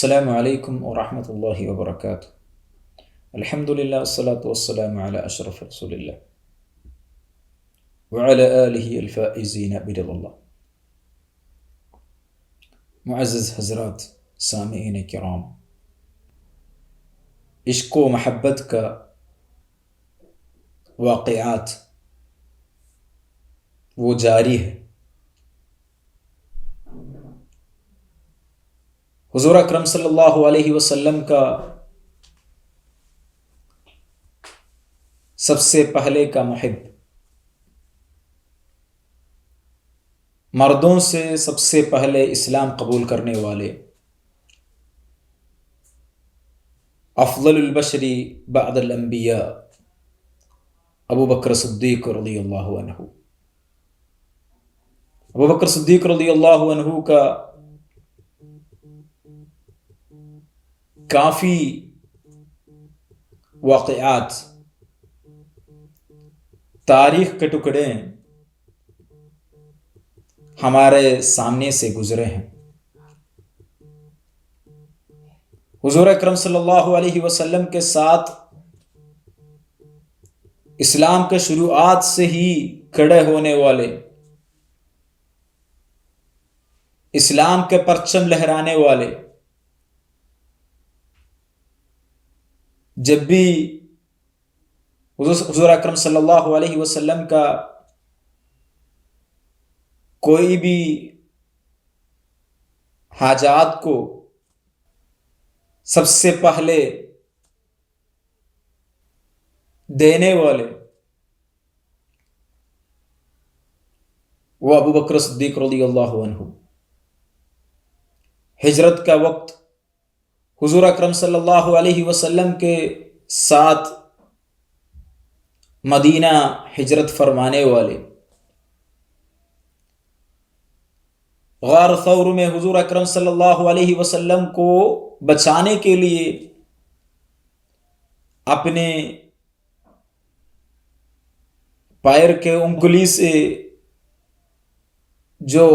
السلام علیکم ورحمۃ اللہ وبرکاتہ۔ الحمد للہ والصلاة والسلام علی اشرف رسول اللہ وعلی آلہ الفائزین برضا اللہ۔ معزز حضرات، سامعین کرام، عشق و محبت کا واقعات وہ جاری ہے۔ حضور اکرم صلی اللہ علیہ وسلم کا سب سے پہلے کا محب، مردوں سے سب سے پہلے اسلام قبول کرنے والے، افضل البشر بعد الانبیاء، ابو بکر صدیق رضی اللہ عنہ۔ ابو بکر صدیق رضی اللہ عنہ کا کافی واقعات تاریخ کے ٹکڑے ہمارے سامنے سے گزرے ہیں۔ حضور اکرم صلی اللہ علیہ وسلم کے ساتھ اسلام کے شروعات سے ہی کھڑے ہونے والے، اسلام کے پرچم لہرانے والے، جب بھی حضور اکرم صلی اللہ علیہ وسلم کا کوئی بھی حاجات کو سب سے پہلے دینے والے وہ ابو بکر صدیق رضی اللہ عنہ۔ ہجرت کا وقت حضور اکرم صلی اللہ علیہ وسلم کے ساتھ مدینہ ہجرت فرمانے والے، غار ثور میں حضور اکرم صلی اللہ علیہ وسلم کو بچانے کے لیے اپنے پیر کے انگلی سے جو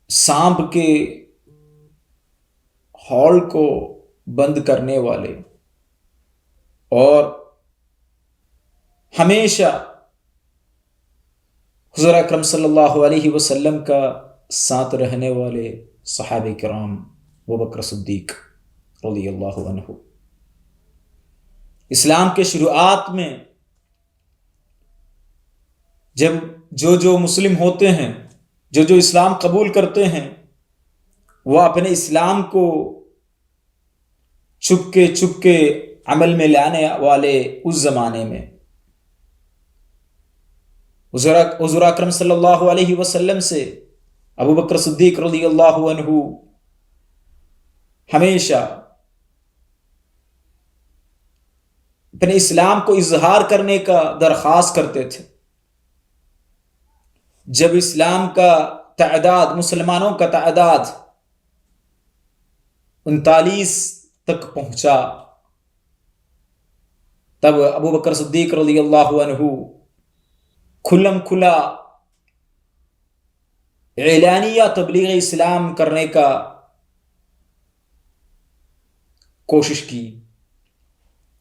سانپ کے ہال کو بند کرنے والے اور ہمیشہ حضور اکرم صلی اللہ علیہ وسلم کا ساتھ رہنے والے صحابہ کرام ابو بکر صدیق رضی اللہ عنہ، اسلام کے شروعات میں جب جو مسلم ہوتے ہیں، جو اسلام قبول کرتے ہیں، وہ اپنے اسلام کو چھپ کے عمل میں لانے والے اس زمانے میں حضور اکرم صلی اللہ علیہ وسلم سے ابو بکر صدیق رضی اللہ عنہ ہمیشہ اپنے اسلام کو اظہار کرنے کا درخواست کرتے تھے۔ جب اسلام کا تعداد، مسلمانوں کا تعداد 39 تک پہنچا، تب ابو بکر صدیق رضی اللہ عنہ کھلم کھلا اعلانیہ تبلیغ اسلام کرنے کا کوشش کی۔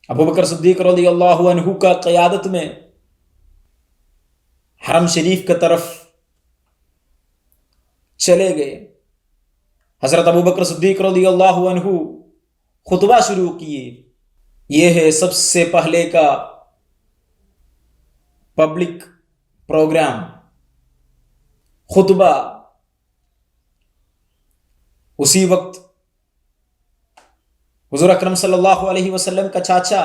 ابو بکر صدیق رضی اللہ عنہ کا قیادت میں حرم شریف کی طرف چلے گئے۔ حضرت ابو بکر صدیق رضی اللہ عنہ خطبہ شروع کیے۔ یہ ہے سب سے پہلے کا پبلک پروگرام، خطبہ۔ اسی وقت حضور اکرم صلی اللہ علیہ وسلم کا چاچا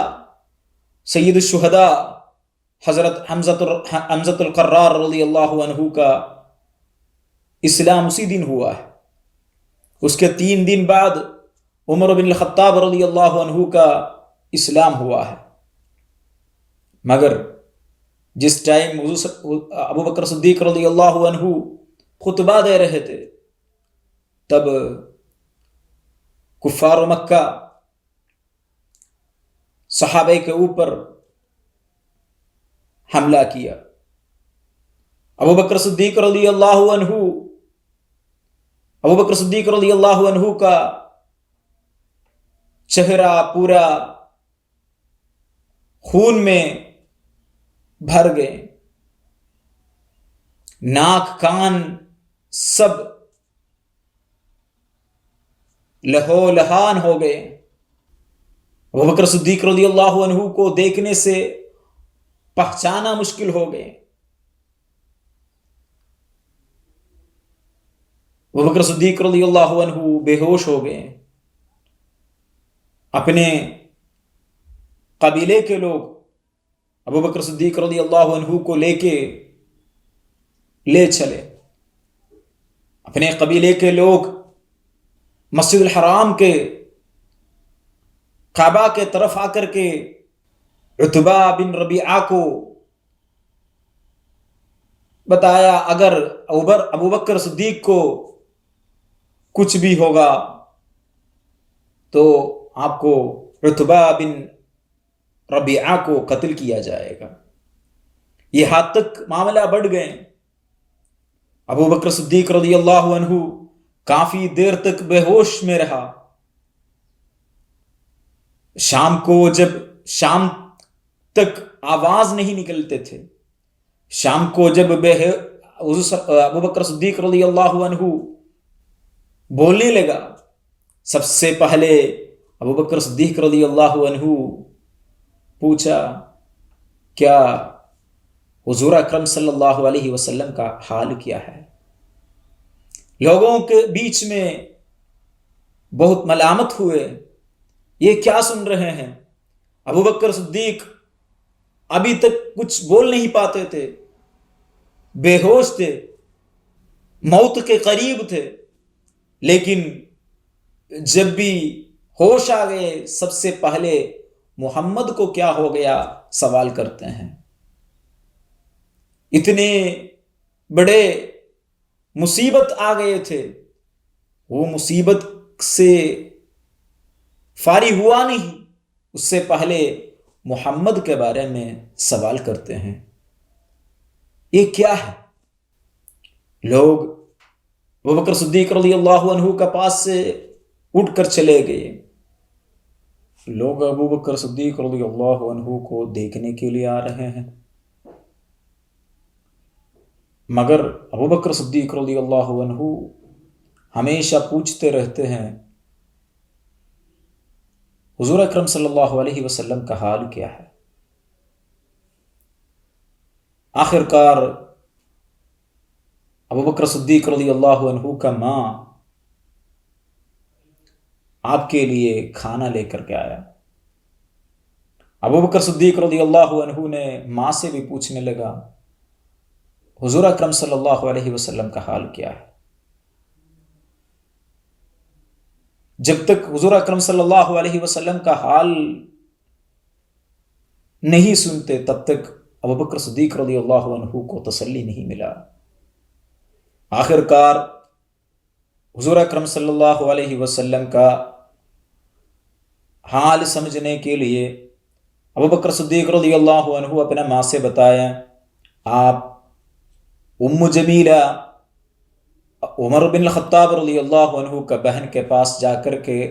سید الشہداء حضرت حمزۃ القرار رضی اللہ عنہ کا اسلام اسی دن ہوا ہے۔ اس کے 3 دن بعد عمر بن الخطاب رضی اللہ عنہ کا اسلام ہوا ہے۔ مگر جس ٹائم ابو بکر صدیق رضی اللہ عنہ خطبہ دے رہے تھے، تب کفار مکہ صحابہ کے اوپر حملہ کیا۔ ابو بکر صدیق رضی اللہ عنہ ابو بکر صدیق رضی اللہ عنہ کا چہرہ پورا خون میں بھر گئے، ناک کان سب لہو لہان ہو گئے۔ ابو بکر صدیق رضی اللہ عنہ کو دیکھنے سے پہچانا مشکل ہو گئے۔ ابو بکر صدیق رضی اللہ عنہ بے ہوش ہو گئے۔ اپنے قبیلے کے لوگ ابو بکر صدیق رضی اللہ عنہ کو لے چلے۔ اپنے قبیلے کے لوگ مسجد الحرام کے کعبہ کے طرف آ کر کے عتبہ بن ربیعہ کو بتایا اگر ابو بکر صدیق کو کچھ بھی ہوگا تو آپ کو عتبہ بن ربیعہ کو قتل کیا جائے گا۔ یہ حد تک معاملہ بڑھ گئے۔ ابو بکر صدیق رضی اللہ عنہ کافی دیر تک بے ہوش میں رہا۔ شام تک آواز نہیں نکلتے تھے۔ شام کو جب ابو بکر صدیق رضی اللہ عنہ بولنے لگا، سب سے پہلے ابو بکر صدیق رضی اللہ عنہ پوچھا، کیا حضور اکرم صلی اللہ علیہ وسلم کا حال کیا ہے؟ لوگوں کے بیچ میں بہت ملامت ہوئے، یہ کیا سن رہے ہیں؟ ابو بکر صدیق ابھی تک کچھ بول نہیں پاتے تھے، بے ہوش تھے، موت کے قریب تھے، لیکن جب بھی ہوش آ گئے سب سے پہلے محمد کو کیا ہو گیا سوال کرتے ہیں۔ اتنے بڑے مصیبت آ گئے تھے، وہ مصیبت سے فارغ ہوا نہیں، اس سے پہلے محمد کے بارے میں سوال کرتے ہیں۔ یہ کیا ہے؟ لوگ ابو بکر صدیق رضی اللہ عنہ کا پاس سے اٹھ کر چلے گئے۔ لوگ ابو بکر صدیق رضی اللہ عنہ کو دیکھنے کے لیے آ رہے ہیں، مگر ابو بکر صدیق رضی اللہ عنہ ہمیشہ پوچھتے رہتے ہیں، حضور اکرم صلی اللہ علیہ وسلم کا حال کیا ہے؟ آخر کار ابو بکر صدیق رضی اللہ عنہ کا ماں آپ کے لیے کھانا لے کر کے آیا۔ ابو بکر صدیق رضی اللہ عنہ نے ماں سے بھی پوچھنے لگا، حضور اکرم صلی اللہ علیہ وسلم کا حال کیا ہے؟ جب تک حضور اکرم صلی اللہ علیہ وسلم کا حال نہیں سنتے تب تک ابو بکر صدیق رضی اللہ عنہ کو تسلی نہیں ملا۔ آخر کار حضور اکرم صلی اللہ علیہ وسلم کا حال سمجھنے کے لیے ابو بکر صدیق رضی اللہ عنہ اپنے ماں سے بتایا، آپ ام جمیلہ عمر بن الخطاب رضی اللہ عنہ کا بہن کے پاس جا کر کے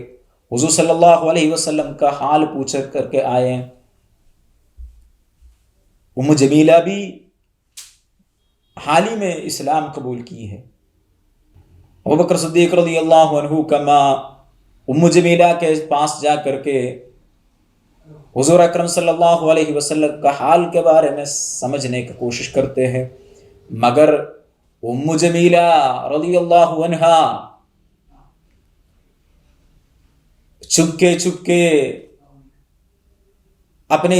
حضور صلی اللہ علیہ وسلم کا حال پوچھ کر کے آئے۔ ام جمیلہ بھی حال ہی میں اسلام قبول کی ہے۔ ابو بکر صدیق رضی اللہ عنہ کا ماں ام جمیلہ کے پاس جا کر کے حضور اکرم صلی اللہ علیہ وسلم کا حال کے بارے میں سمجھنے کی کوشش کرتے ہیں، مگر ام جمیلہ رضی اللہ عنہا چپکے اپنے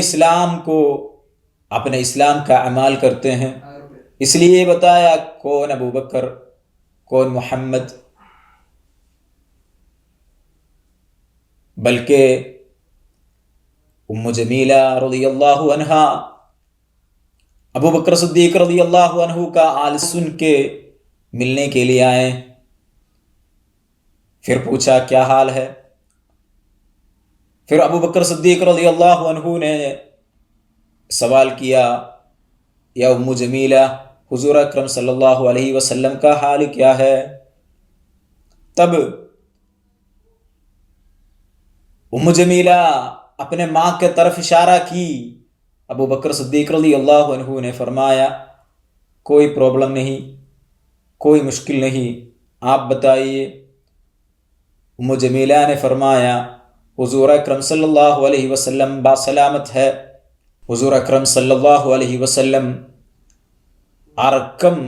اسلام کا اعمال کرتے ہیں۔ اس لیے بتایا کون ابو بکر کون محمد، بلکہ ام جمیلہ رضی اللہ عنہا ابو بکر صدیق رضی اللہ عنہ کا حال سن کے ملنے کے لیے آئے۔ پھر پوچھا کیا حال ہے؟ پھر ابو بکر صدیق رضی اللہ عنہ نے سوال کیا، یا ام جمیلہ حضور اکرم صلی اللہ علیہ وسلم کا حال کیا ہے؟ تب ام جمیلہ اپنے ماں کے طرف اشارہ کی. ابو بکر صدیق رضی اللہ عنہ نے فرمایا کوئی پرابلم نہیں، کوئی مشکل نہیں، آپ بتائیے. ام جمیلہ نے فرمایا حضور اکرم صلی اللہ علیہ وسلم باسلامت ہے. حضور اکرم صلی اللہ علیہ وسلم ارقم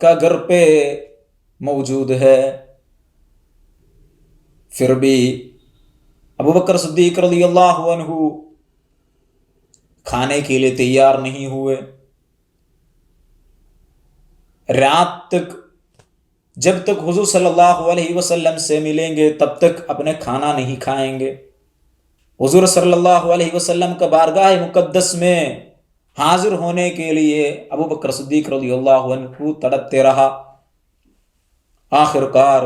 کا گھر پہ موجود ہے. پھر بھی ابو بکر صدیق رضی اللہ عنہ کھانے کے لیے تیار نہیں ہوئے. رات تک جب تک حضور صلی اللہ علیہ وسلم سے ملیں گے تب تک اپنے کھانا نہیں کھائیں گے. حضور صلی اللہ علیہ وسلم کا بارگاہ مقدس میں حاضر ہونے کے لیے ابو بکر صدیق رضی اللہ عنہ تڑپتے رہا. آخر کار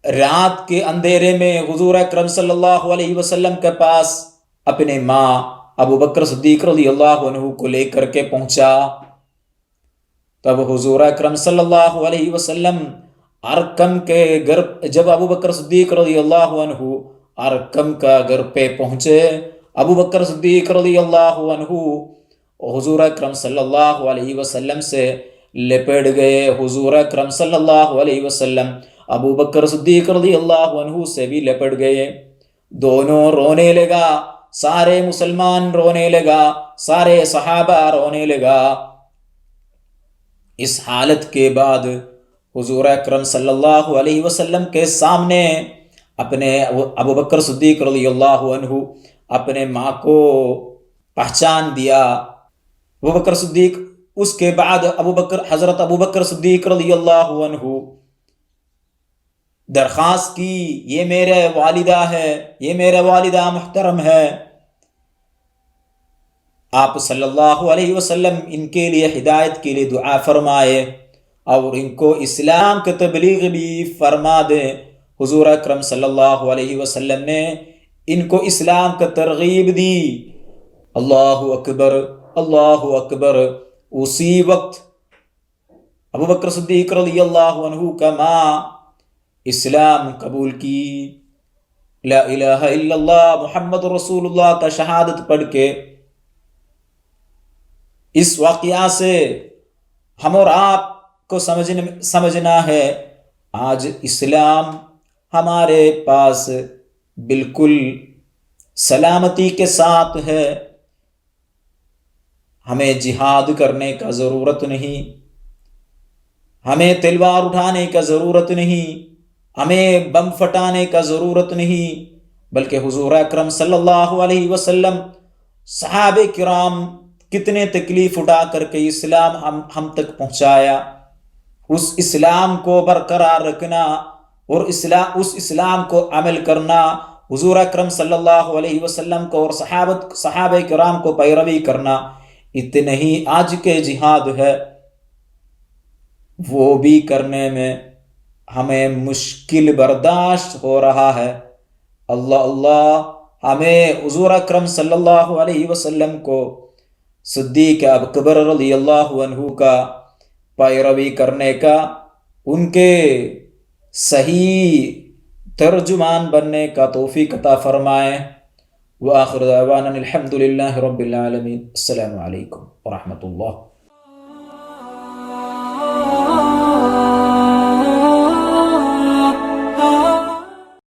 رات کے اندھیرے میں حضور اکرم صلی اللہ علیہ وسلم کے پاس اپنے ماں ابو بکر صدیق رضی اللہ عنہ کو لے کر کے پہنچا. تب حضور اکرم صلی اللہ علیہ وسلم ارقم کے گھر، جب ابو بکر صدیق رضی اللہ عنہ ارقم کا گھر پہ پہنچے، ابو بکر صدیق رضی اللہ عنہ حضور اکرم صلی اللہ علیہ وسلم سے لپٹ گئے. حضور اکرم صلی اللہ علیہ وسلم ابو بکر صدیق رضی اللہ عنہ سے بھی لپٹ گئے. دونوں رونے لگا، سارے مسلمان رونے لگا، سارے صحابہ رونے لگا. اس حالت کے بعد حضور اکرم صلی اللہ علیہ وسلم کے سامنے اپنے ابو بکر صدیق رضی اللہ عنہ اپنے ماں کو پہچان دیا. ابو بکر صدیق، اس کے بعد حضرت ابو بکر صدیق رضی اللہ عنہ درخواست کی، یہ میرے والدہ ہے، یہ میرے والدہ محترم ہے، آپ صلی اللہ علیہ وسلم ان کے لیے ہدایت کے لیے دعا فرمائے اور ان کو اسلام کی تبلیغ بھی فرما دیں. حضور اکرم صلی اللہ علیہ وسلم نے ان کو اسلام کا ترغیب دی. اللہ اکبر، اللہ اکبر. اسی وقت ابو بکر صدیق رضی اللہ عنہ کا ماں اسلام قبول کی. لا الہ الا اللہ محمد رسول اللہ کا شہادت پڑھ کے. اس واقعہ سے ہم اور آپ کو سمجھنا ہے آج اسلام ہمارے پاس بالکل سلامتی کے ساتھ ہے. ہمیں جہاد کرنے کا ضرورت نہیں، ہمیں تلوار اٹھانے کا ضرورت نہیں، ہمیں بم پھٹانے کا ضرورت نہیں، بلکہ حضور اکرم صلی اللہ علیہ وسلم، صحابہ کرام کتنے تکلیف اٹھا کر کے اسلام ہم تک پہنچایا. اس اسلام کو برقرار رکھنا اور اس اسلام کو عمل کرنا، حضور اکرم صلی اللہ علیہ وسلم کو اور صحابہ کرام کو پیروی کرنا، اتنے ہی آج کے جہاد ہے. وہ بھی کرنے میں ہمیں مشکل برداشت ہو رہا ہے. اللہ اللہ ہمیں حضور اکرم صلی اللہ علیہ وسلم کو، صدیق اکبر رضی اللہ عنہ کا پیروی کرنے کا، ان کے صحیح ترجمان بننے کا توفیق عطا فرمائے. وآخر دعوانا الحمد للہ رب العالمین. السلام علیکم ورحمۃ اللہ.